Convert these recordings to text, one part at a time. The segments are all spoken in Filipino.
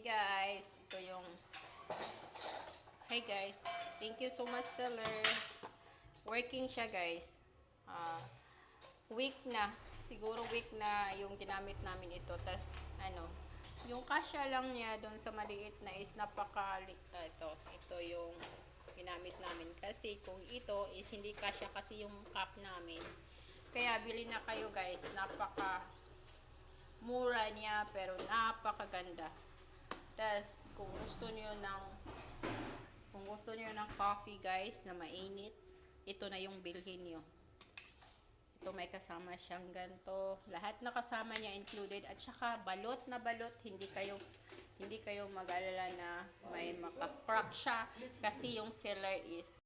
guys, ito yung hey guys, thank you so much seller. Working siya guys. Week na, siguro week na yung ginamit namin ito. Tas yung kasya lang niya doon sa maliit na is ito yung ginamit namin kasi kung ito is hindi kasya kasi yung cup namin. Kaya bili na kayo guys, napaka mura niya pero napakaganda. Tas kung gusto niyo ng coffee guys na mainit, ito na yung bilhin niyo. Ito may kasama siyang ganto. Lahat na kasama niya included at saka balot na balot, hindi kayo mag-alala na may maka-crack siya kasi yung seller is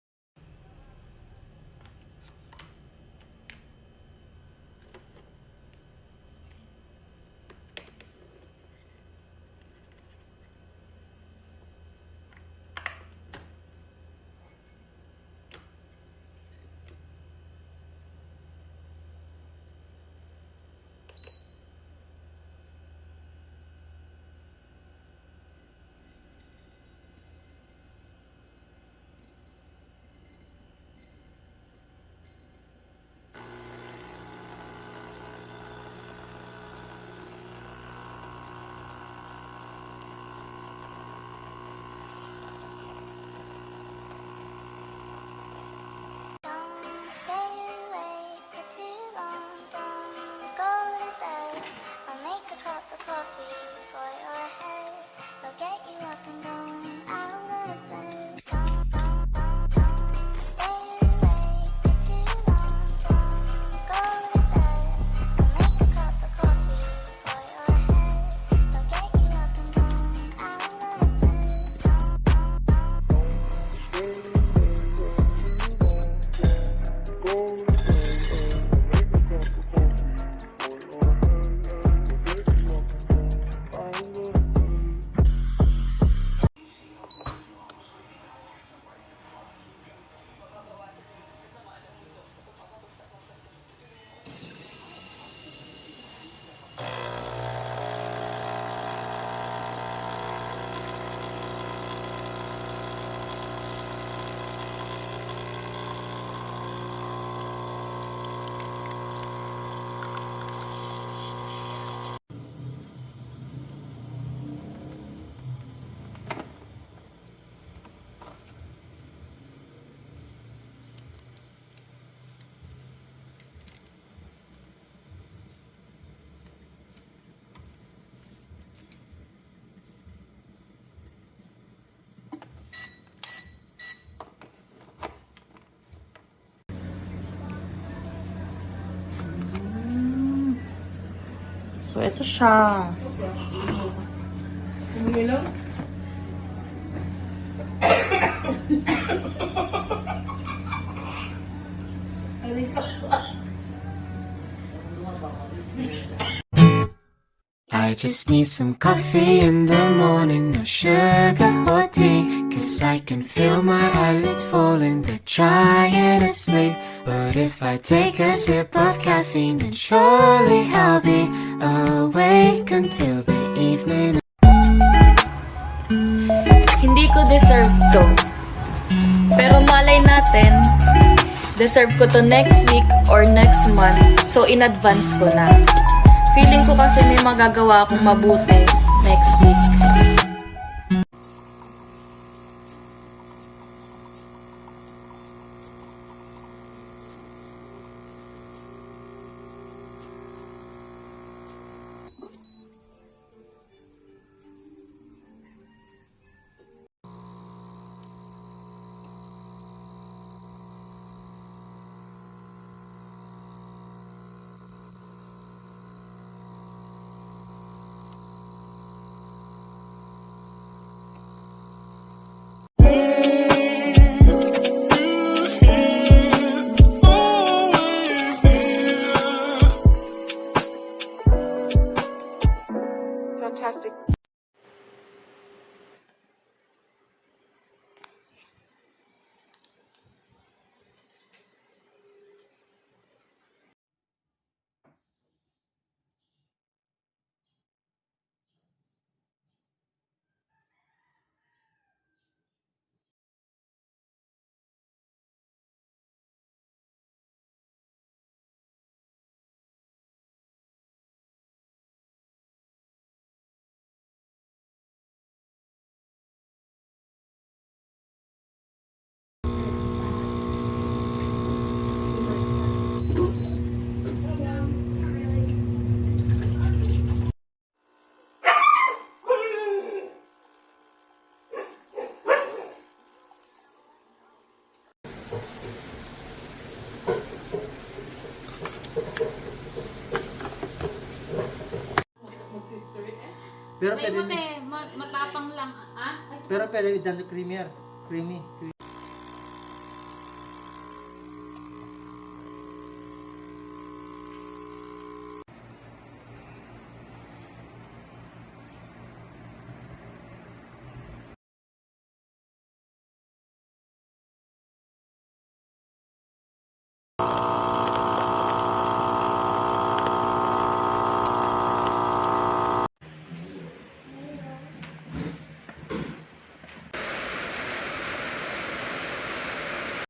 So, ito siya. I just need some coffee in the morning, no sugar or tea, 'cause I can feel my eyelids falling, they're trying to sleep. But if I take a sip of caffeine, then surely I'll be awake until the evening. Hindi ko deserve to. Pero malay natin, deserve ko to next week or next month. So in advance ko na. Feeling ko kasi may magagawa akong mabuti next week. Pero Ay, pwede, matapang lang. Ah? pero pwede with the creamier. Creamy.